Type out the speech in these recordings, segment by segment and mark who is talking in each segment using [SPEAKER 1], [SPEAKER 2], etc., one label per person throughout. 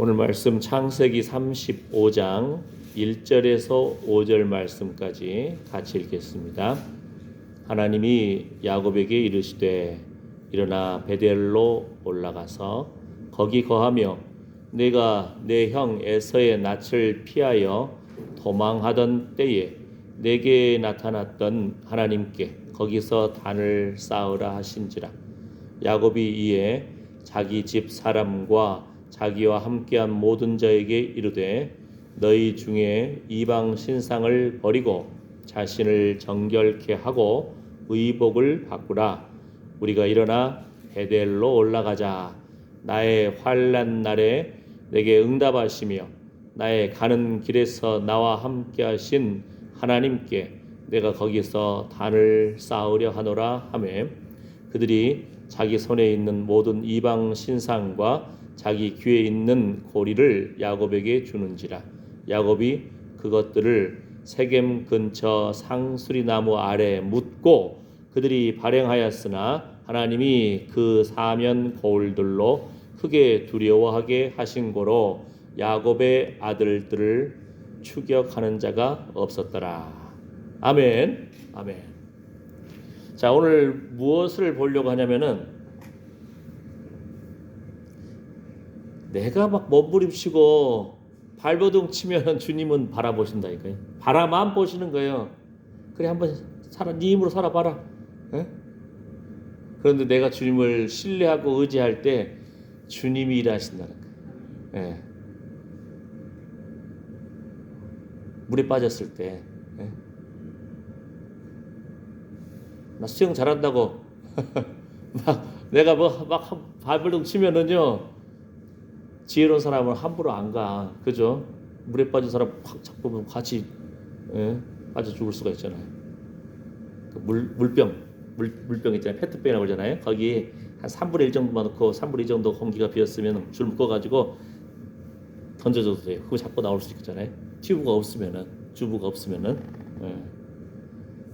[SPEAKER 1] 오늘 말씀 창세기 35장 1절에서 5절 말씀까지 같이 읽겠습니다. 하나님이 야곱에게 이르시되 일어나 베델로 올라가서 거기 거하며 내가 내 형 에서의 낯을 피하여 도망하던 때에 내게 나타났던 하나님께 거기서 단을 쌓으라 하신지라. 야곱이 이에 자기 집 사람과 자기와 함께한 모든 자에게 이르되 너희 중에 이방 신상을 버리고 자신을 정결케 하고 의복을 바꾸라. 우리가 일어나 베델로 올라가자. 나의 환난 날에 내게 응답하시며 나의 가는 길에서 나와 함께 하신 하나님께 내가 거기서 단을 쌓으려 하노라 하매 그들이 자기 손에 있는 모든 이방 신상과 자기 귀에 있는 고리를 야곱에게 주는지라. 야곱이 그것들을 세겜 근처 상수리 나무 아래 묻고 그들이 발행하였으나 하나님이 그 사면 거울들로 크게 두려워하게 하신 고로 야곱의 아들들을 추격하는 자가 없었더라. 아멘. 아멘. 자, 오늘 무엇을 보려고 하냐면은 내가 막 몸부림치고 발버둥 치면 주님은 바라보신다니까요. 바라만 보시는 거예요. 그래 한번 네 힘으로 살아봐라. 에? 그런데 내가 주님을 신뢰하고 의지할 때 주님이 일하신다는 거예요. 에. 물에 빠졌을 때 나 수영 잘한다고 막 내가 막 발버둥 치면은요 지혜로운 사람은 함부로 안 가. 그죠? 물에 빠진 사람 확 잡고 같이 빠져 죽을 수가 있잖아요. 그 물병 있잖아요. 페트병이라고 그러잖아요. 거기 한 3분의 1 정도만 넣고 3분의 2 정도 공기가 비었으면 줄 묶어가지고 던져줘도 돼요. 그거 잡고 나올 수 있잖아요. 튜브가 없으면은, 주부가 없으면은.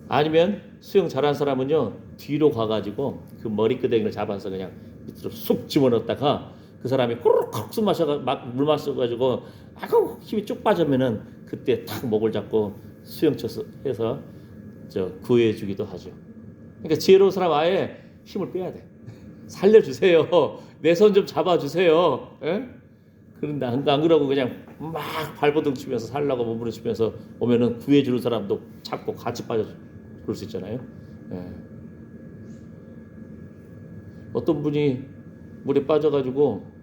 [SPEAKER 1] 아니면 수영 잘하는 사람은요 뒤로 가가지고 그 머리끄댕이를 잡아서 그냥 밑으로 쑥 집어넣었다가 그 사람이 꼬르륵 숨 마셔가 물 마셔가지고 아고 힘이 쭉 빠지면은 그때 탁 목을 잡고 수영 쳐서 해서 구해주기도 하죠. 그러니까 지혜로운 사람 아예 힘을 빼야 돼. 살려주세요. 내 손 좀 잡아주세요. 에? 그런데 안 그러고 그냥 막 발버둥 치면서 살라고 몸부림치면서 오면은 구해주는 사람도 잡고 같이 빠져 그럴 수 있잖아요. 에. 어떤 분이 물에 빠져가지고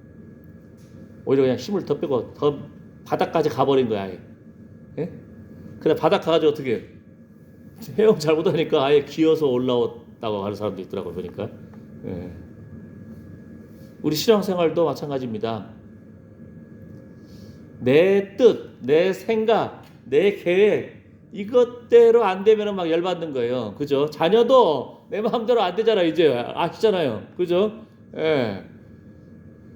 [SPEAKER 1] 오히려 그냥 힘을 더 빼고 더 바닥까지 가버린 거야. 아예. 예? 근데 바닥 가가지고 어떻게 헤엄 잘못하니까 아예 기어서 올라왔다고 하는 사람도 있더라고요. 보니까. 예. 우리 신앙생활도 마찬가지입니다. 내 뜻, 내 생각, 내 계획 이것대로 안 되면 막 열받는 거예요. 그죠? 자녀도 내 마음대로 안 되잖아. 이제 아시잖아요. 그죠? 예.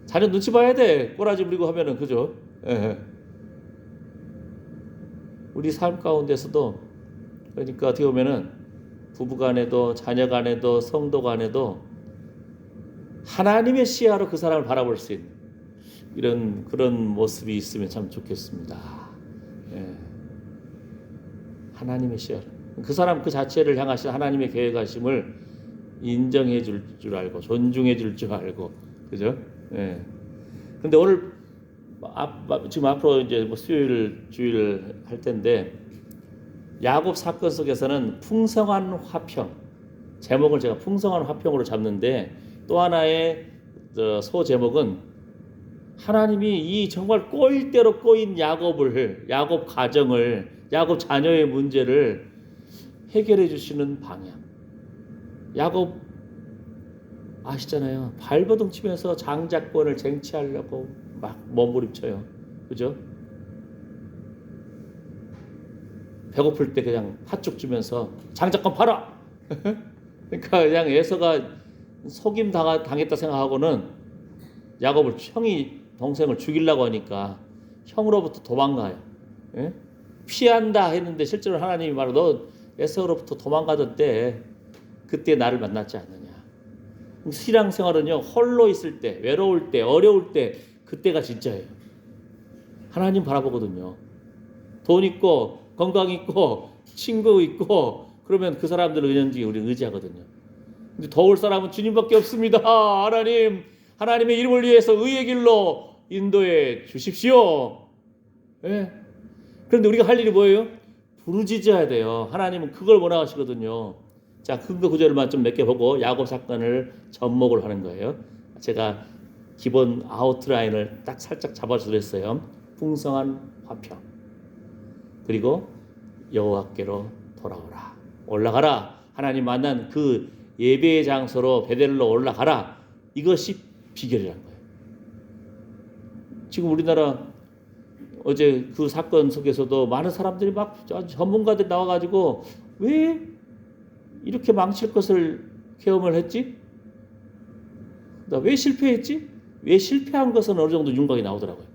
[SPEAKER 1] 자녀 눈치 봐야 돼. 꼬라지 부리고 하면은. 그죠? 예. 우리 삶 가운데서도 그러니까 어떻게 보면은 부부 간에도 자녀 간에도 성도 간에도 하나님의 시야로 그 사람을 바라볼 수 있는 이런 그런 모습이 있으면 참 좋겠습니다. 예. 하나님의 시야로 그 사람 그 자체를 향하신 하나님의 계획하심을 인정해 줄 알고 존중해 줄 알고 그죠? 예. 근데 오늘 지금 앞으로 이제 뭐 주일을 할 텐데 야곱 사건 속에서는 풍성한 화평 제목을 제가 풍성한 화평으로 잡는데 또 하나의 소 제목은 하나님이 이 정말 꼬일 대로 꼬인 야곱 가정을 야곱 자녀의 문제를 해결해 주시는 방향. 야곱 아시잖아요. 발버둥 치면서 장자권을 쟁취하려고 막 몸부림쳐요. 그죠? 배고플 때 그냥 팥죽 주면서 장자권 팔아. 그러니까 그냥 에서가 속임 당했다 생각하고는 야곱을 형이 동생을 죽이려고 하니까 형으로부터 도망가요. 예? 피한다 했는데 실제로 하나님이 말로 너 에서로부터 도망가던 때 그때 나를 만났지 않느냐. 신앙생활은요 홀로 있을 때 외로울 때 어려울 때 그때가 진짜예요. 하나님 바라보거든요. 돈 있고 건강 있고 친구 있고 그러면 그 사람들을 은연중에 우리는 의지하거든요. 근데 도울 사람은 주님밖에 없습니다. 하나님, 하나님의 이름을 위해서 의의 길로 인도해 주십시오. 예. 그런데 우리가 할 일이 뭐예요? 부르짖어야 돼요. 하나님은 그걸 원하시거든요. 자, 근거 구절만 좀 몇 개 보고 야곱 사건을 접목을 하는 거예요. 제가 기본 아웃라인을 딱 살짝 잡아서 그랬어요. 풍성한 화평, 그리고 여호와께로 돌아오라, 올라가라. 하나님 만난 그 예배의 장소로 베델로 올라가라. 이것이 비결이라는 거예요. 지금 우리나라 어제 그 사건 속에서도 많은 사람들이 막 전문가들이 나와가지고 왜 이렇게 망칠 것을 계엄을 했지? 왜 실패했지? 왜 실패한 것은 어느 정도 윤곽이 나오더라고요.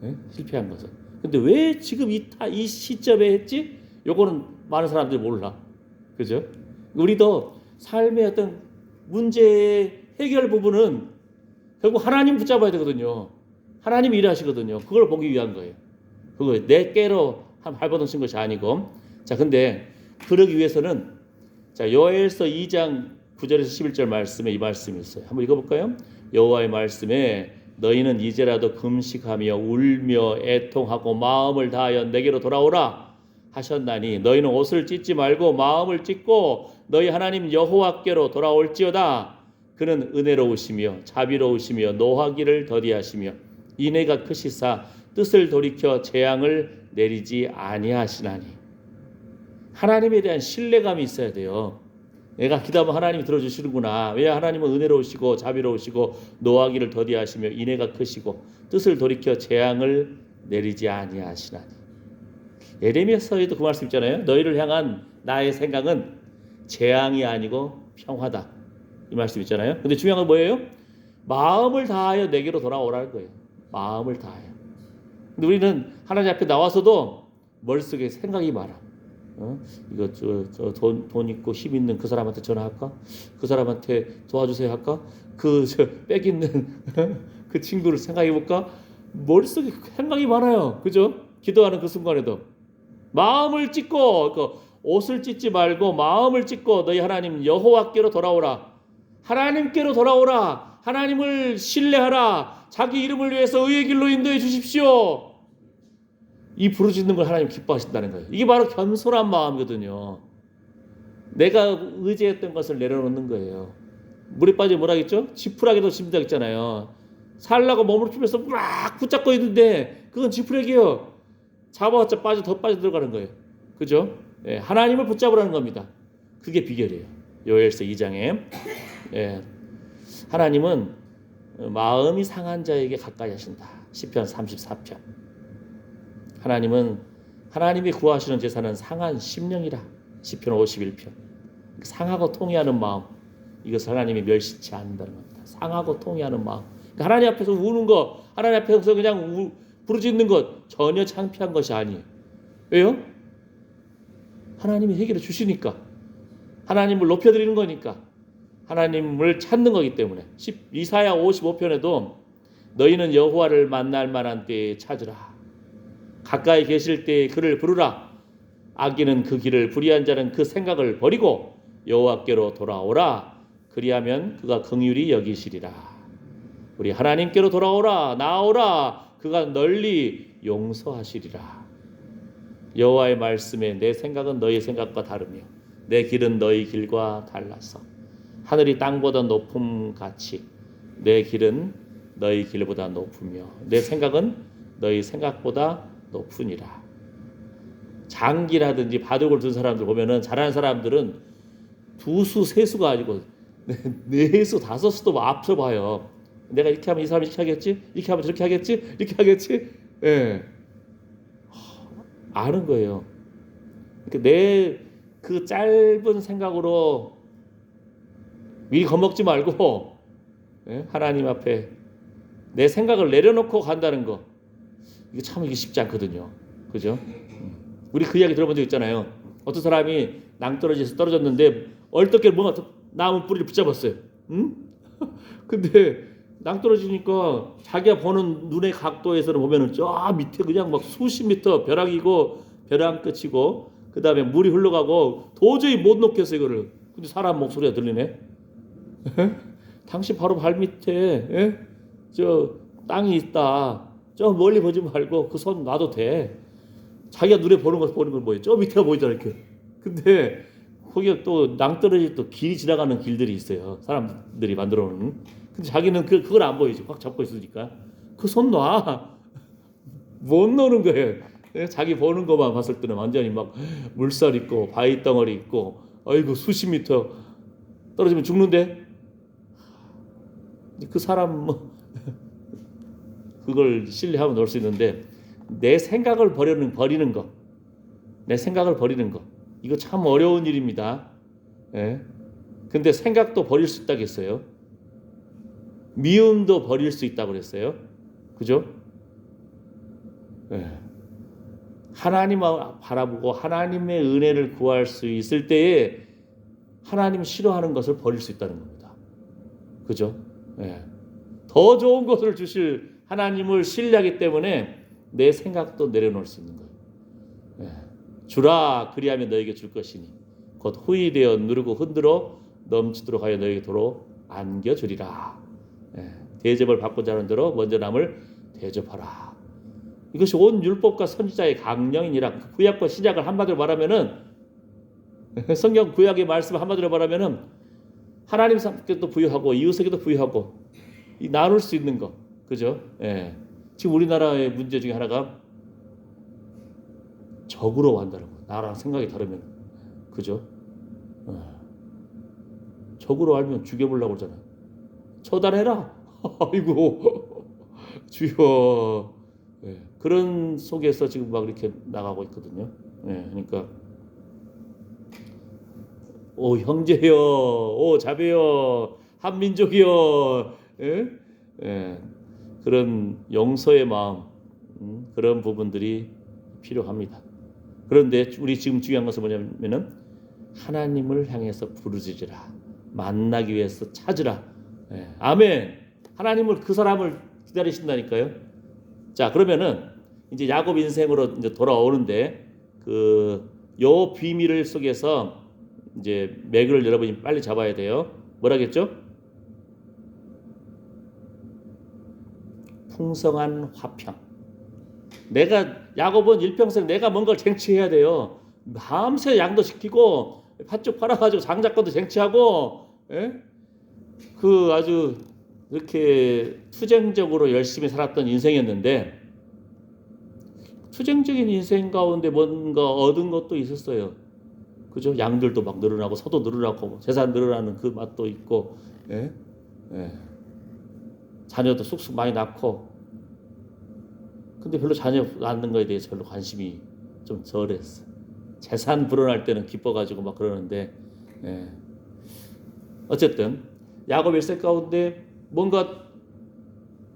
[SPEAKER 1] 네? 실패한 것은. 근데 왜 지금 이 시점에 했지? 요거는 많은 사람들이 몰라. 그죠? 우리도 삶의 어떤 문제의 해결 부분은 결국 하나님 붙잡아야 되거든요. 하나님이 일하시거든요. 그걸 보기 위한 거예요. 그거 내 깨로 한 발버둥 친 것이 아니고. 자, 근데 그러기 위해서는 자, 요엘서 2장 9절에서 11절 말씀에 이 말씀이 있어요. 한번 읽어볼까요? 여호와의 말씀에 너희는 이제라도 금식하며 울며 애통하고 마음을 다하여 내게로 돌아오라 하셨나니 너희는 옷을 찢지 말고 마음을 찢고 너희 하나님 여호와께로 돌아올지어다. 그는 은혜로우시며 자비로우시며 노하기를 더디하시며 인애가 크시사 뜻을 돌이켜 재앙을 내리지 아니하시나니. 하나님에 대한 신뢰감이 있어야 돼요. 내가 기도하면 하나님이 들어주시는구나. 왜? 하나님은 은혜로우시고 자비로우시고 노하기를 더디하시며 인애가 크시고 뜻을 돌이켜 재앙을 내리지 아니하시나니. 예레미야서에도 그 말씀 있잖아요. 너희를 향한 나의 생각은 재앙이 아니고 평화다. 이 말씀 있잖아요. 근데 중요한 건 뭐예요? 마음을 다하여 내게로 돌아오라는 거예요. 마음을 다하여. 근데 우리는 하나님 앞에 나와서도 머릿속에 생각이 많아. 이거 돈 있고 힘 있는 그 사람한테 전화할까? 그 사람한테 도와주세요 할까? 빽 있는 그 친구를 생각해 볼까? 머릿속에 생각이 많아요. 그죠? 기도하는 그 순간에도 마음을 찢고 옷을 찢지 말고 마음을 찢고 너희 하나님 여호와께로 돌아오라. 하나님께로 돌아오라. 하나님을 신뢰하라. 자기 이름을 위해서 의의 길로 인도해 주십시오. 이 부르짖는 걸 하나님 기뻐하신다는 거예요. 이게 바로 겸손한 마음이거든요. 내가 의지했던 것을 내려놓는 거예요. 물에 빠지면 뭐라 겠죠? 지푸라기도 짐작 있잖아요. 살라고 몸을 풀면서 막 붙잡고 있는데 그건 지푸라기예요. 잡아왔자 더 빠져 들어가는 거예요. 그죠? 예, 하나님을 붙잡으라는 겁니다. 그게 비결이에요. 요엘서 2장에 하나님은 마음이 상한 자에게 가까이 하신다. 시편 34편. 하나님은 하나님이 구하시는 제사는 상한 심령이라. 시편 51편. 상하고 통회하는 마음, 이것을 하나님이 멸시치 않는다는 겁니다. 상하고 통회하는 마음. 그러니까 하나님 앞에서 우는 거, 하나님 앞에서 그냥 부르짖는 것 전혀 창피한 것이 아니에요. 왜요? 하나님이 해결해 주시니까. 하나님을 높여드리는 거니까. 하나님을 찾는 거기 때문에. 이사야 55편에도 너희는 여호와를 만날 만한 때에 찾으라. 가까이 계실 때에 그를 부르라. 악인은 그 길을, 불의한 자는 그 생각을 버리고 여호와께로 돌아오라. 그리하면 그가 긍휼히 여기시리라. 우리 하나님께로 돌아오라. 나오라. 그가 널리 용서하시리라. 여호와의 말씀에 내 생각은 너희 생각과 다르며 내 길은 너희 길과 달라서 하늘이 땅보다 높음 같이 내 길은 너희 길보다 높으며 내 생각은 너희 생각보다 높으니라. 장기라든지 바둑을 둔 사람들 보면은 잘하는 사람들은 두수 세수가 아니고 네수 다섯수도 앞서 봐요. 내가 이렇게 하면 이 사람이 이렇게 하겠지, 이렇게 하면 저렇게 하겠지, 이렇게 하겠지. 예, 아는 거예요. 그러니까 내 그 짧은 생각으로 미리 겁먹지 말고 하나님 앞에 내 생각을 내려놓고 간다는 거, 이게 쉽지 않거든요. 그죠? 우리 그 이야기 들어본 적 있잖아요. 어떤 사람이 낭떠러지에서 떨어졌는데 얼떨결에 뭔가 나무 뿌리를 붙잡았어요. 응? 근데 낭떠러지니까 자기가 보는 눈의 각도에서는 보면은 저 밑에 그냥 막 수십 미터 벼락이고 벼랑 끝이고 그 다음에 물이 흘러가고 도저히 못 놓겠어 이거를. 근데 사람 목소리가 들리네. 당신 바로 발 밑에 저 땅이 있다. 저 멀리 보지 말고 그 손 놔도 돼. 자기가 눈에 보는 건 뭐예요? 저 밑에가 보이잖아 이렇게. 근데 거기에 또 낭떠러지 또 길이 지나가는 길들이 있어요. 사람들이 만들어 놓은. 근데 자기는 그걸 안 보이지. 확 잡고 있으니까. 그 손 놔. 못 놓는 거예요. 자기 보는 것만 봤을 때는 완전히 막 물살 있고 바위 덩어리 있고 아이고 수십 미터 떨어지면 죽는데 그 사람 뭐 그걸 신뢰하면 넣을 수 있는데 내 생각을 버리는 거, 내 생각을 버리는 거 이거 참 어려운 일입니다. 예. 근데 생각도 버릴 수 있다고 했어요. 미움도 버릴 수 있다고 그랬어요. 그죠? 예. 하나님을 바라보고 하나님의 은혜를 구할 수 있을 때에 하나님 싫어하는 것을 버릴 수 있다는 겁니다. 그죠? 예. 더 좋은 것을 주실 하나님을 신뢰하기 때문에 내 생각도 내려놓을 수 있는 거예요. 예. 주라 그리하면 너에게 줄 것이니 곧 후히 되어 누르고 흔들어 넘치도록 하여 너에게 도로 안겨주리라. 예. 대접을 받고자 하는 대로 먼저 남을 대접하라. 이것이 온 율법과 선지자의 강령이니라. 구약과 신약을 한마디로 말하면은 성경 구약의 말씀 한마디로 말하면은 하나님께도 부여하고 이웃에게도 부여하고 이 나눌 수 있는 거, 그죠? 예. 지금 우리나라의 문제 중에 하나가 적으로 한다는 거. 나랑 생각이 다르면, 그죠? 적으로 알면 죽여보려고 그러잖아요. 처단해라. 아이고 주여. 예. 그런 속에서 지금 막 이렇게 나가고 있거든요. 예. 그러니까 오 형제여, 오 자매여, 한민족이여, 예? 예. 그런 용서의 마음, 그런 부분들이 필요합니다. 그런데 우리 지금 중요한 것은 뭐냐면은 하나님을 향해서 부르짖으라, 만나기 위해서 찾으라. 예. 아멘. 하나님을 그 사람을 기다리신다니까요. 자 그러면은 이제 야곱 인생으로 이제 돌아오는데 요 비밀을 속에서 이제 맥을 여러분이 빨리 잡아야 돼요. 뭐라겠죠? 풍성한 화평. 야곱은 일평생 내가 뭔가를 쟁취해야 돼요. 밤새 양도 시키고 팥죽 팔아가지고 장작권도 쟁취하고, 예? 그 아주 이렇게 투쟁적으로 열심히 살았던 인생이었는데 투쟁적인 인생 가운데 뭔가 얻은 것도 있었어요. 그죠? 양들도 막 늘어나고 소도 늘어나고 재산 늘어나는 그 맛도 있고, 예? 예. 자녀도 쑥쑥 많이 낳고. 근데 별로 자녀 낳는 거에 대해서 별로 관심이 좀 덜했어. 재산 불어날 때는 기뻐가지고 막 그러는데, 예. 어쨌든 야곱 일생 가운데 뭔가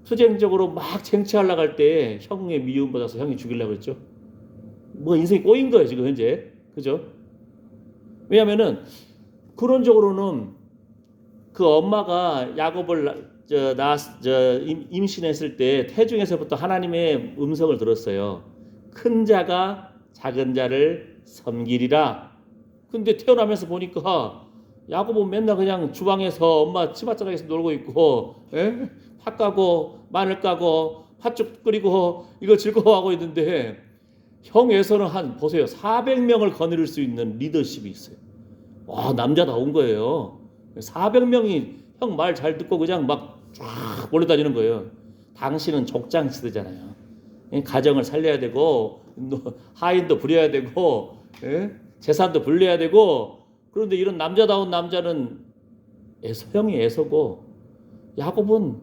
[SPEAKER 1] 투쟁적으로 막 쟁취하려고 할 때 형의 미움 받아서 형이 죽이려고 했죠. 뭐 인생이 꼬인 거예요 지금 현재. 그죠? 왜냐면은 근원적으로는 그 엄마가 야곱을 임신했을 때 태중에서부터 하나님의 음성을 들었어요. 큰 자가 작은 자를 섬기리라. 근데 태어나면서 보니까 야곱은 맨날 그냥 주방에서 엄마 치맛자락에서 놀고 있고, 예? 팥 까고 마늘 까고 팥죽 끓이고 이거 즐거워하고 있는데 형 에서는 보세요. 400명을 거느릴 수 있는 리더십이 있어요. 와, 남자다운 거예요. 400명이 형 말 잘 듣고 그냥 막 쫙 몰려다니는 거예요. 당신은 족장 시대잖아요. 가정을 살려야 되고 하인도 부려야 되고, 예? 재산도 불려야 되고. 그런데 이런 남자다운 남자는 형이 애서고 야곱은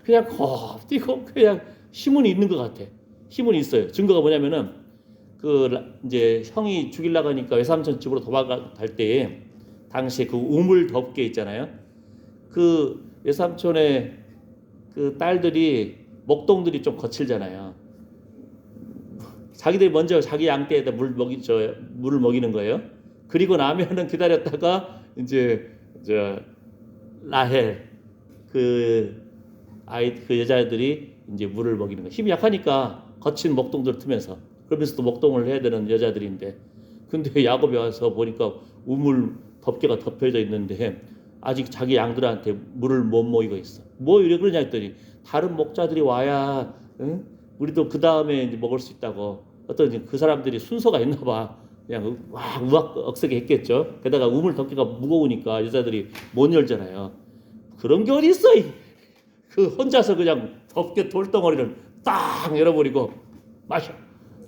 [SPEAKER 1] 그냥 겁뛰고 그냥 힘은 있는 것 같아. 힘은 있어요. 증거가 뭐냐면은 이제 형이 죽이려고 하니까 외삼촌 집으로 도망갈 때에 당시에 그 우물 덮개 있잖아요. 그 외삼촌의 그 딸들이 목동들이 좀 거칠잖아요. 자기들이 먼저 자기 양떼에다 물을 먹이는 거예요. 그리고 나면은 기다렸다가 이제 라헬 그 여자들이 이제 물을 먹이는 거. 힘이 약하니까 거친 목동들을 트면서 그러면서 또 목동을 해야 되는 여자들인데, 근데 야곱이 와서 보니까 우물 덮개가 덮여져 있는데 아직 자기 양들한테 물을 못 먹이고 있어. 뭐 이래 그러냐 했더니 다른 목자들이 와야 응? 우리도 그 다음에 이제 먹을 수 있다고. 어떤 그 사람들이 순서가 있나 봐. 그냥 와 우악 억세게 했겠죠. 게다가 우물 덮개가 무거우니까 여자들이 못 열잖아요. 그런 게 어디 있어? 그 혼자서 그냥 덮개 돌덩어리를 딱 열어버리고 마셔.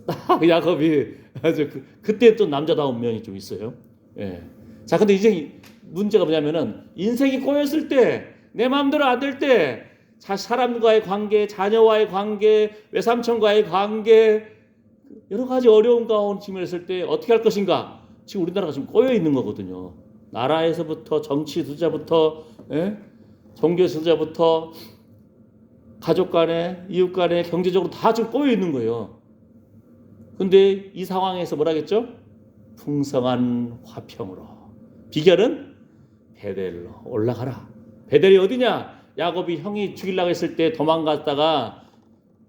[SPEAKER 1] 딱 야곱이 아주 그때 또 남자다운 면이 좀 있어요. 예. 자, 근데 이제 문제가 뭐냐면은 인생이 꼬였을 때, 내 마음대로 안 될 때, 사람과의 관계, 자녀와의 관계, 외삼촌과의 관계, 여러 가지 어려운 가운데 직면했을 때 어떻게 할 것인가? 지금 우리나라가 지금 꼬여 있는 거거든요. 나라에서부터 정치 지도자부터, 예? 종교 지도자부터 가족 간에, 이웃 간에, 경제적으로 다 지금 꼬여 있는 거예요. 근데 이 상황에서 뭐라겠죠? 풍성한 화평으로. 비결은 베델로 올라가라. 베델이 어디냐? 야곱이 형이 죽이려고 했을 때 도망갔다가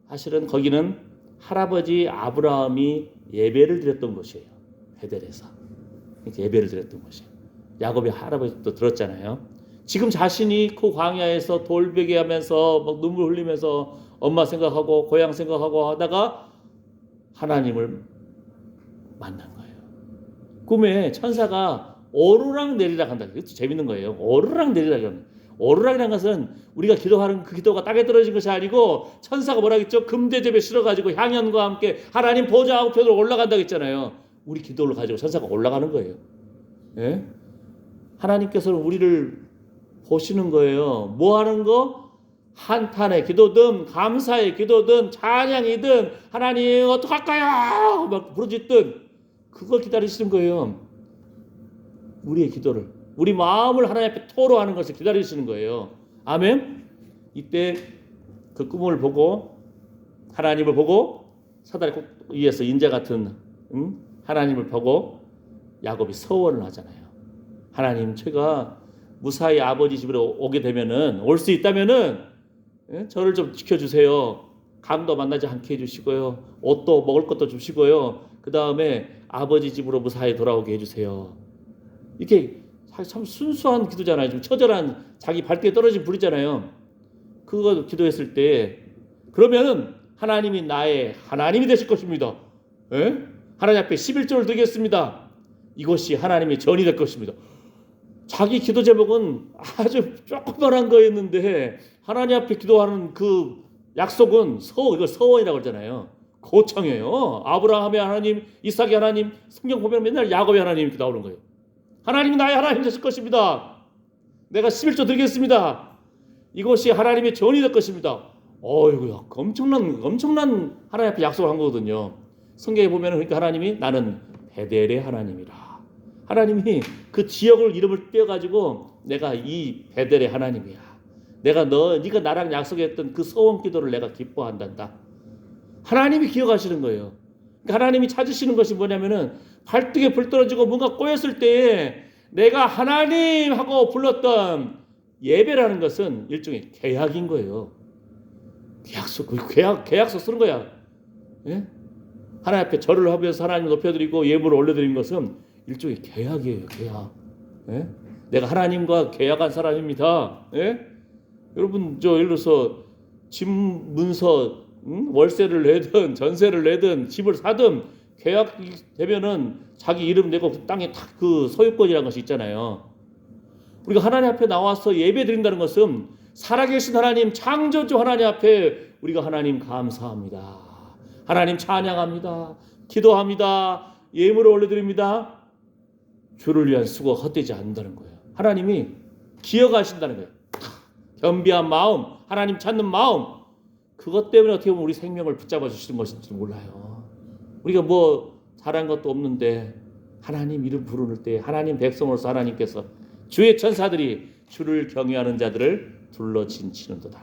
[SPEAKER 1] 사실은 거기는 할아버지 아브라함이 예배를 드렸던 곳이에요. 베델에서 예배를 드렸던 곳이에요. 야곱이 할아버지도 들었잖아요. 지금 자신이 그 광야에서 돌베개 하면서 막 눈물 흘리면서 엄마 생각하고 고향 생각하고 하다가 하나님을 만난 거예요. 꿈에 천사가 오르락 내리락 한다. 이것도 재밌는 거예요. 오르락 내리락 하는. 오르락이라는 것은 우리가 기도하는 그 기도가 땅에 떨어진 것이 아니고 천사가 뭐라 했죠? 금대접에 실어가지고 향연과 함께 하나님 보좌 우편으로 올라간다고 했잖아요. 우리 기도를 가지고 천사가 올라가는 거예요. 예? 하나님께서는 우리를 보시는 거예요. 뭐 하는 거? 한탄의 기도든 감사의 기도든 찬양이든 하나님 어떡할까요? 막 부르짖든 그걸 기다리시는 거예요. 우리의 기도를, 우리 마음을 하나님 앞에 토로하는 것을 기다리시는 거예요. 아멘. 이때 그 꿈을 보고 하나님을 보고 사다리 꼭 위에서 인자 같은 하나님을 보고 야곱이 서원을 하잖아요. 하나님, 제가 무사히 아버지 집으로 오게 되면은, 올 수 있다면은 저를 좀 지켜주세요. 강도 만나지 않게 해주시고요. 옷도 먹을 것도 주시고요. 그 다음에 아버지 집으로 무사히 돌아오게 해주세요. 이게 참 순수한 기도잖아요. 좀 처절한 자기 발등에 떨어진 불이잖아요. 그거 기도했을 때 그러면은 하나님이 나의 하나님이 되실 것입니다. 에? 하나님 앞에 11조를 드리겠습니다. 이것이 하나님의 전이 될 것입니다. 자기 기도 제목은 아주 조그만한 거였는데 하나님 앞에 기도하는 그 약속은 이걸 서원이라고 그러잖아요. 고창이에요. 아브라함의 하나님, 이삭의 하나님, 성경 보면 맨날 야곱의 하나님 이렇게 나오는 거예요. 하나님이 나의 하나님 되실 것입니다. 내가 11조 드리겠습니다. 이것이 하나님의 전이 될 것입니다. 어이구야, 엄청난 하나님 앞에 약속을 한 거거든요. 성경에 보면 그러니까 하나님이 나는 베델의 하나님이라. 하나님이 그 지역을 이름을 떼어가지고 내가 이 베델의 하나님이야. 네가 나랑 약속했던 그 소원 기도를 내가 기뻐한단다. 하나님이 기억하시는 거예요. 그러니까 하나님이 찾으시는 것이 뭐냐면은 발등에 불 떨어지고 뭔가 꼬였을 때에 내가 하나님 하고 불렀던 예배라는 것은 일종의 계약인 거예요. 계약서 쓰는 거야. 예? 하나님 앞에 절을 하면서 하나님 높여드리고 예물을 올려드리는 것은 일종의 계약이에요. 계약. 예? 내가 하나님과 계약한 사람입니다. 예? 여러분 예를 들어서 집 문서 월세를 내든 전세를 내든 집을 사든 계약되면은 자기 이름 내고 그 땅에 딱 그 소유권이라는 것이 있잖아요. 우리가 하나님 앞에 나와서 예배 드린다는 것은 살아계신 하나님, 창조주 하나님 앞에 우리가 하나님 감사합니다. 하나님 찬양합니다. 기도합니다. 예물을 올려드립니다. 주를 위한 수고가 헛되지 않는다는 거예요. 하나님이 기억하신다는 거예요. 겸비한 마음, 하나님 찾는 마음, 그것 때문에 어떻게 보면 우리 생명을 붙잡아 주시는 것인지 몰라요. 우리가 뭐 잘한 것도 없는데 하나님 이름 부르는 때 하나님 백성으로서 하나님께서 주의 천사들이 주를 경외하는 자들을 둘러 진치는도다.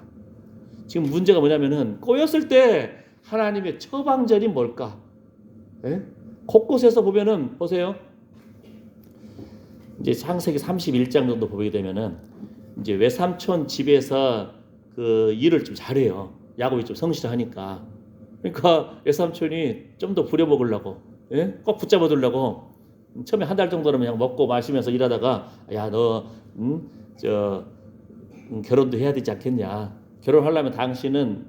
[SPEAKER 1] 지금 문제가 뭐냐면은 꼬였을 때 하나님의 처방전이 뭘까? 예? 곳곳에서 보면은 보세요. 이제 창세기 31장 정도 보게 되면은 이제 외삼촌 집에서 그 일을 좀 잘해요. 야곱이 좀 성실하니까. 그러니까 외삼촌이 좀 더 부려먹으려고, 예? 꼭 붙잡아두려고 처음에 한 달 정도는 그냥 먹고 마시면서 일하다가 야, 너 결혼도 해야 되지 않겠냐. 결혼하려면 당신은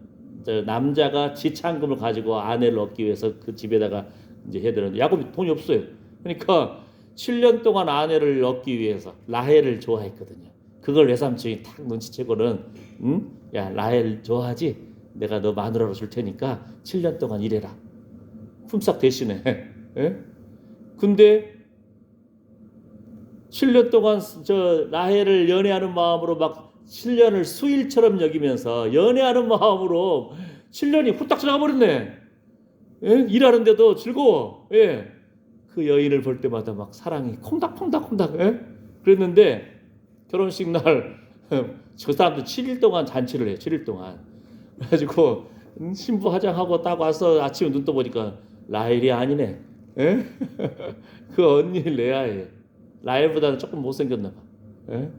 [SPEAKER 1] 남자가 지참금을 가지고 아내를 얻기 위해서 그 집에다가 이제 해야 되는데 야곱이 돈이 없어요. 그러니까 7년 동안 아내를 얻기 위해서 라헬을 좋아했거든요. 그걸 외삼촌이 탁 눈치채고는 야, 라헬 좋아하지? 내가 너 마누라로 줄 테니까 7년 동안 일해라. 품삯 대신에. 예? 근데 7년 동안 라헬을 연애하는 마음으로 막 7년을 수일처럼 여기면서 연애하는 마음으로 7년이 후딱 지나가 버렸네. 예? 일하는데도 즐거워. 예. 그 여인을 볼 때마다 막 사랑이 콩닥콩닥콩닥. 예? 그랬는데 결혼식 날 그 사람도 7일 동안 잔치를 해요. 7일 동안. 그래가지고 신부 화장하고 딱 와서 아침에 눈 떠보니까 라헬이 아니네. 예? 그 언니 레아예요. 라헬보다는 조금 못생겼나 봐. 예?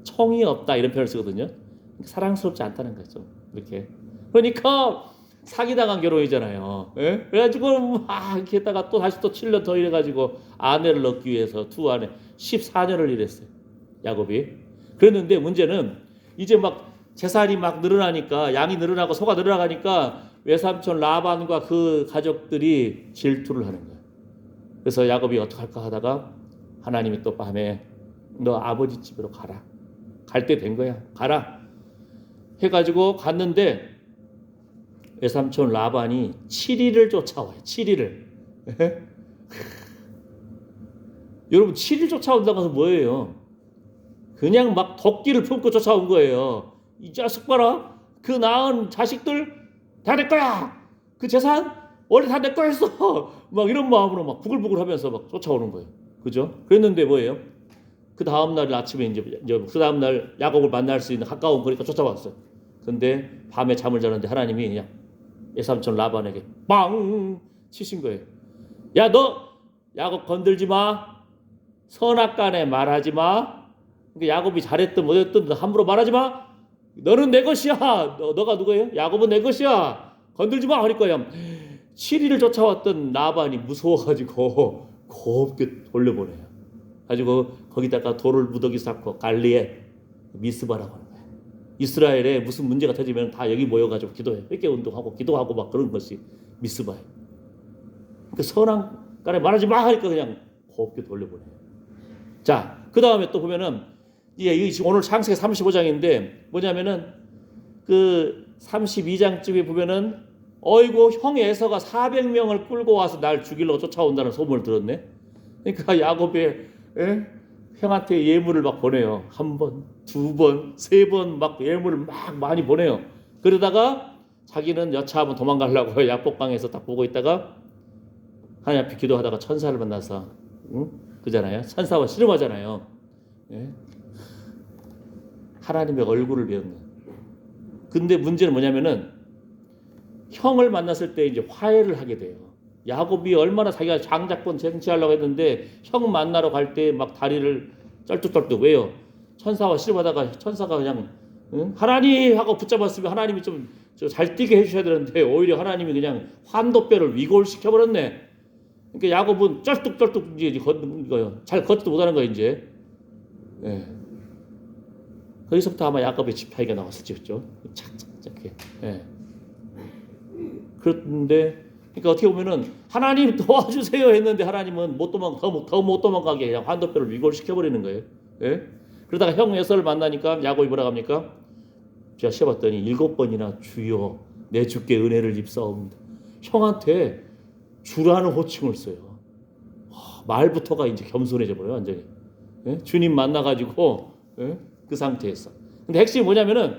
[SPEAKER 1] 청이 없다 이런 표현을 쓰거든요. 사랑스럽지 않다는 거죠. 이렇게. 그러니까 사기당한 결혼이잖아요. 예? 그래가지고 막 이렇게 했다가 또 다시 또 7년 더 일해가지고 아내를 얻기 위해서 두 아내 14년을 일했어요. 야곱이. 그랬는데 문제는 이제 막 재산이 막 늘어나니까 양이 늘어나고 소가 늘어나가니까 외삼촌 라반과 그 가족들이 질투를 하는 거예요. 그래서 야곱이 어떡할까 하다가 하나님이 또 밤에 너 아버지 집으로 가라. 갈 때 된 거야. 가라. 해가지고 갔는데 외삼촌 라반이 7일을 쫓아와요. 7일을. 여러분 7일 쫓아온다고 해서 뭐예요? 그냥 막 도끼를 품고 쫓아온 거예요. 이 자식 봐라. 그 낳은 자식들 다 내 거야. 그 재산 원래 다 내 거였어. 막 이런 마음으로 막 부글부글 하면서 막 쫓아오는 거예요. 그죠? 그랬는데 뭐예요? 그 다음날 아침에 이제 그 다음날 야곱을 만날 수 있는 가까운 거리가 쫓아왔어요. 근데 밤에 잠을 자는데 하나님이 그냥 외삼촌 라반에게 빵 치신 거예요. 야, 너 야곱 건들지 마. 선악간에 말하지 마. 그러니까 야곱이 잘했든 못했든 함부로 말하지 마. 너는 내 것이야. 너가 누구예요? 야곱은 내 것이야. 건들지 마. 하니까 7일을 쫓아왔던 라반이 무서워가지고 곱게 돌려보내요. 가지고 거기다가 돌을 무더기 쌓고 갈리에 미스바라고 하는 거예요. 이스라엘에 무슨 문제가 터지면 다 여기 모여가지고 기도해. 회개 운동하고 기도하고 막 그런 것이 미스바예요. 그 선악간에 말하지 마 하니까 그냥 곱게 돌려보내요. 자, 그 다음에 또 보면은 오늘 창세기 35장인데 뭐냐면은 그 32장쯤에 보면은 어이고 형 에서가 400명을 끌고 와서 날 죽이려고 쫓아온다는 소문을 들었네. 그러니까 야곱이 형한테 예물을 막 보내요. 한 번, 두 번, 세 번 막 예물을 막 많이 보내요. 그러다가 자기는 여차하면 도망가려고 야복강에서 딱 보고 있다가 하나님 앞에 기도하다가 천사를 만나서 그잖아요. 천사와 씨름하잖아요. 예? 하나님의 얼굴을 배웠네. 근데 문제는 뭐냐면은 형을 만났을 때 이제 화해를 하게 돼요. 야곱이 얼마나 자기가 장자권 쟁취하려고 했는데 형 만나러 갈 때 막 다리를 쩔뚝쩔뚝 왜요? 천사와 씨름하다가 천사가 그냥 하나님 하고 붙잡았으면 하나님이 좀 잘 뛰게 해주셔야 되는데 오히려 하나님이 그냥 환도뼈를 위골시켜 버렸네. 그러니까 야곱은 쩔뚝쩔뚝 이제 걷는 거예요. 잘 걷지도 못하는 거예요 이제. 예. 거기서부터 아마 야곱의 지팡이가 나왔을지 그렇죠? 착착착. 예. 그런데 그러니까 어떻게 보면은 하나님 도와주세요 했는데 하나님은 더 못 도망가게 그냥 환도뼈를 위골시켜 버리는 거예요. 예? 그러다가 형 에서를 만나니까 야곱이 뭐라고 합니까? 제가 시험봤더니 7번이나 주여 내 주께 은혜를 입사옵니다. 형한테 주라는 호칭을 써요. 말부터가 이제 겸손해져 버려요 완전히. 예? 주님 만나가지고 예? 그 상태에서. 근데 핵심이 뭐냐면은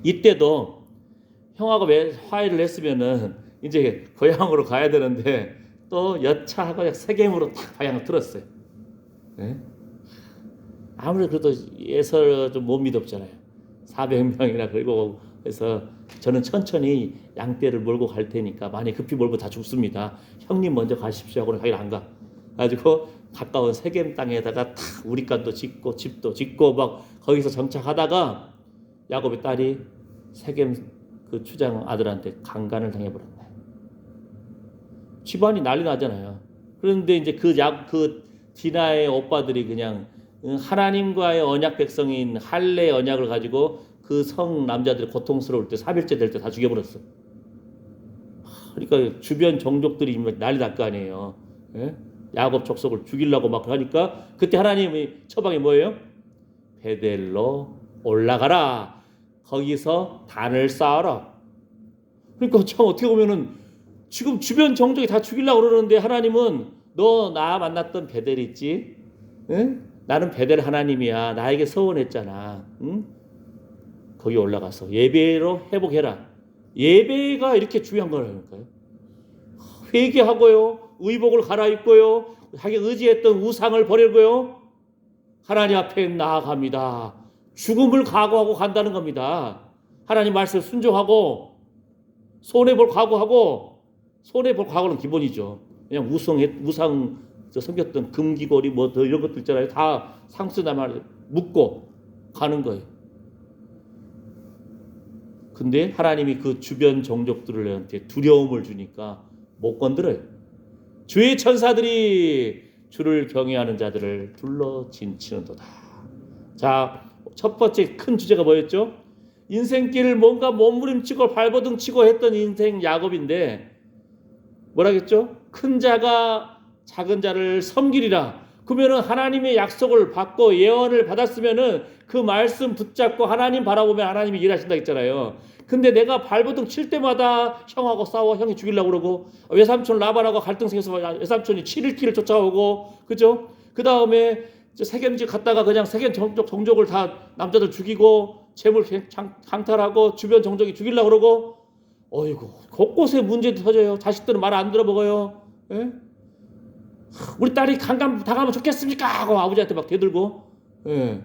[SPEAKER 1] 이때도 형하고 화해를 했으면은 이제 고향으로 가야 되는데 또 여차하고 세겜으로 탁 방향을 틀었어요. 예? 아무래도 그래도 예서 좀 못 믿었잖아요. 400명이나 그리고 해서 저는 천천히 양떼를 몰고 갈 테니까 많이 급히 몰고 다 죽습니다. 형님 먼저 가십시오 하고는 자기는 안 가. 가지고 가까운 세겜 땅에다가 탁 우리간도 짓고 집도 짓고 막 거기서 정착하다가 야곱의 딸이 세겜 그 추장 아들한테 강간을 당해버렸네. 집안이 난리 나잖아요. 그런데 이제 그 디나의 오빠들이 그냥 하나님과의 언약 백성인 할례의 언약을 가지고 그 성 남자들이 고통스러울 때 3일째 될 때 다 죽여버렸어. 그러니까 주변 종족들이 난리 날 거 아니에요. 예? 야곱 족속을 죽이려고 막 하니까 그때 하나님의 처방이 뭐예요? 베델로 올라가라. 거기서 단을 쌓아라. 그러니까 참 어떻게 보면은 지금 주변 종족이 다 죽이려고 그러는데 하나님은 너 나 만났던 베델 있지? 응? 나는 베델 하나님이야. 나에게 서원했잖아. 응? 거기 올라가서 예배로 회복해라. 예배가 이렇게 중요한 거라니까요. 회개하고요. 의복을 갈아입고요. 자기 의지했던 우상을 버리고요. 하나님 앞에 나아갑니다. 죽음을 각오하고 간다는 겁니다. 하나님 말씀을 순종하고 손해볼 각오하고 손해볼 각오는 기본이죠. 그냥 우상 섬겼던 금기고리 뭐 더 이런 것들 있잖아요. 다 상수나말 묶고 가는 거예요. 근데 하나님이 그 주변 종족들한테 두려움을 주니까 못 건드려요. 주의 천사들이 주를 경외하는 자들을 둘러 진치는도다. 자, 첫 번째 큰 주제가 뭐였죠? 인생길을 뭔가 몸부림치고 발버둥치고 했던 인생 야곱인데 뭐라겠죠? 큰 자가 작은 자를 섬기리라. 그러면은 하나님의 약속을 받고 예언을 받았으면은 그 말씀 붙잡고 하나님 바라보면 하나님이 일하신다 했잖아요. 근데 내가 발버둥 칠 때마다 형하고 싸워, 형이 죽이려고 그러고 외삼촌 라반하고 갈등 생겨서 외삼촌이 7일길을 쫓아오고 그죠? 그 다음에 세겜지 갔다가 그냥 세겜 종족을 다 남자들 죽이고 재물 강탈하고 주변 종족이 죽이려고 그러고 어이구 곳곳에 문제 터져요. 자식들은 말 안 들어먹어요. 예? 우리 딸이 강간 당하면 좋겠습니까? 하고 아버지한테 막 대들고 예.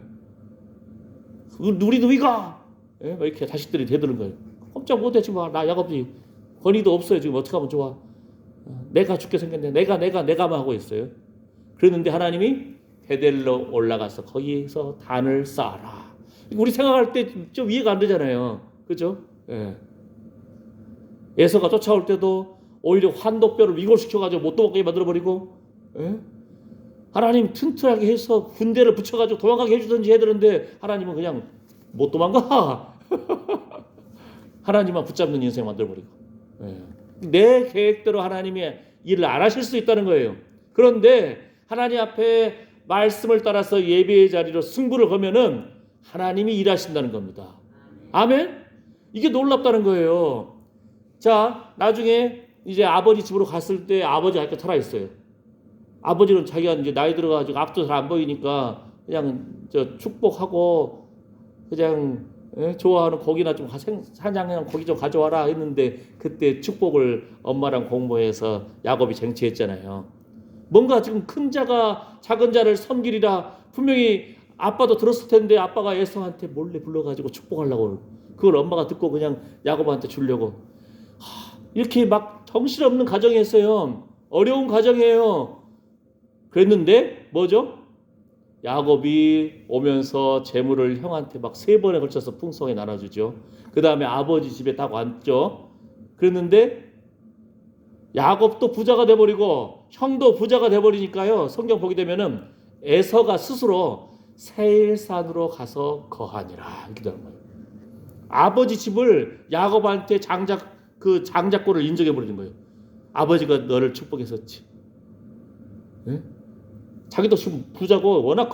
[SPEAKER 1] 우리도 이거 예? 이렇게 자식들이 대드는 거예요. 꼼짝 못해 지금 나 야곱이 권위도 없어요. 지금 어떻게 하면 좋아? 내가 죽게 생겼네. 내가만 하고 있어요. 그랬는데 하나님이 베델로 올라가서 거기서 단을 쌓아라. 우리 생각할 때 좀 이해가 안 되잖아요. 그죠? 예. 에서가 쫓아올 때도 오히려 환도뼈를 위골시켜가지고 못 도망가게 만들어버리고 예? 하나님 튼튼하게 해서 군대를 붙여가지고 도망가게 해주든지 해야 되는데 하나님은 그냥 못 도망가. 하나님만 붙잡는 인생 만들어버리고 예. 내 계획대로 하나님이 일을 안 하실 수 있다는 거예요. 그런데 하나님 앞에 말씀을 따라서 예배의 자리로 승부를 거면은 하나님이 일하신다는 겁니다. 아멘? 이게 놀랍다는 거예요. 자, 나중에 이제 아버지 집으로 갔을 때 아버지가 아직도 살아있어요. 아버지는 자기가 이제 나이 들어가지고 앞도 잘 안 보이니까 그냥 축복하고 그냥 좋아하는 고기나 좀 사냥이랑 고기 좀 가져와라 했는데 그때 축복을 엄마랑 공모해서 야곱이 쟁취했잖아요. 뭔가 지금 큰 자가 작은 자를 섬기리라 분명히 아빠도 들었을 텐데 아빠가 에서한테 몰래 불러가지고 축복하려고 그걸 엄마가 듣고 그냥 야곱한테 주려고 이렇게 막 정신없는 가정이었어요. 어려운 가정이에요. 그랬는데 뭐죠? 야곱이 오면서 재물을 형한테 막 3번에 걸쳐서 풍성하게 나눠주죠. 그 다음에 아버지 집에 딱 왔죠. 그랬는데 야곱도 부자가 돼버리고 형도 부자가 돼버리니까요. 성경 보게 되면은 에서가 스스로 세일산으로 가서 거하니라 이렇게 되는 거예요. 아버지 집을 야곱한테 장작고를 인정해 버리는 거예요. 아버지가 너를 축복했었지. 네? 자기도 지금 부자고 워낙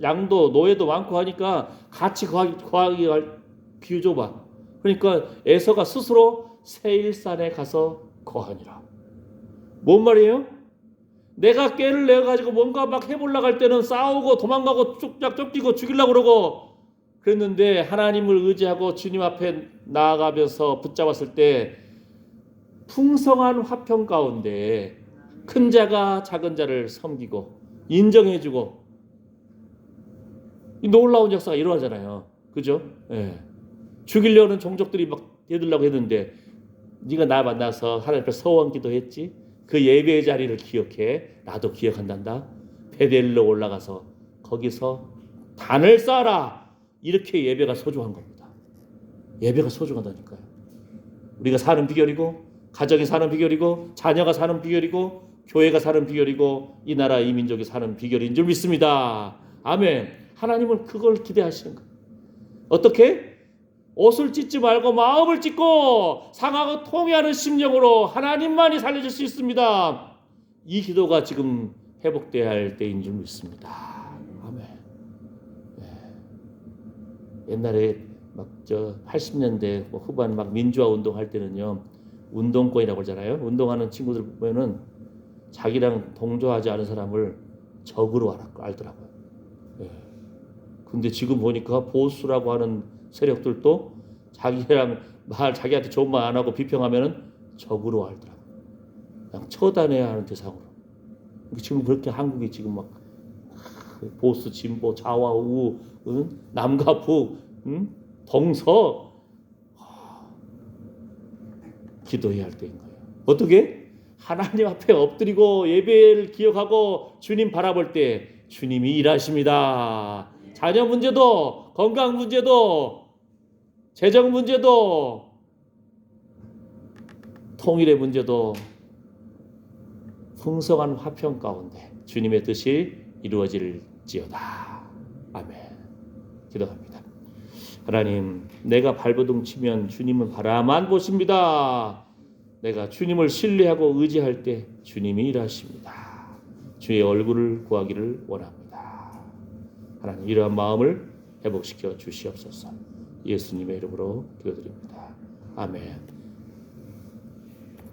[SPEAKER 1] 양도 노예도 많고 하니까 같이 거하기 비유줘봐. 그러니까 에서가 스스로 세일산에 가서 거하니라. 뭔 말이에요? 내가 꾀를 내가지고 뭔가 막 해보려고 할 때는 싸우고 도망가고 쫓기고 죽이려고 그러고 그랬는데 하나님을 의지하고 주님 앞에 나아가면서 붙잡았을 때 풍성한 화평 가운데 큰 자가 작은 자를 섬기고 인정해주고 이 놀라운 역사가 일어나잖아요. 그죠? 예. 죽이려는 종족들이 막 대들려고 했는데 네가 나 만나서 하나님 앞에 서원 기도했지? 그 예배의 자리를 기억해. 나도 기억한단다. 베델로 올라가서 거기서 단을 쌓아라. 이렇게 예배가 소중한 겁니다. 예배가 소중하다니까요. 우리가 사는 비결이고, 가정이 사는 비결이고, 자녀가 사는 비결이고, 교회가 사는 비결이고, 이 나라 이 민족이 사는 비결인 줄 믿습니다. 아멘. 하나님은 그걸 기대하시는 거예요. 어떻게? 옷을 찢지 말고 마음을 찢고 상하고 통회하는 심령으로 하나님만이 살려줄 수 있습니다. 이 기도가 지금 회복돼야 할 때인 줄 믿습니다. 아멘. 옛날에 막 80년대 후반 막 민주화 운동할 때는요, 운동권이라고 그러잖아요. 운동하는 친구들 보면은 자기랑 동조하지 않은 사람을 적으로 알더라고요. 근데 지금 보니까 보수라고 하는 세력들도 자기한테 좋은 말 안 하고 비평하면은 적으로 알더라고요. 그냥 처단해야 하는 대상으로. 지금 그렇게 한국이 지금 막 보수, 진보, 좌와 우, 남과 북, 동서 기도해야 할 때인 거예요. 어떻게? 하나님 앞에 엎드리고 예배를 기억하고 주님 바라볼 때 주님이 일하십니다. 자녀 문제도, 건강 문제도, 재정 문제도, 통일의 문제도 풍성한 화평 가운데 주님의 뜻이 이루어질지어다. 아멘. 기도합니다. 하나님, 내가 발버둥 치면 주님은 바라만 보십니다. 내가 주님을 신뢰하고 의지할 때 주님이 일하십니다. 주의 얼굴을 구하기를 원합니다. 하나님, 이러한 마음을 회복시켜 주시옵소서. 예수님의 이름으로 기도드립니다. 아멘.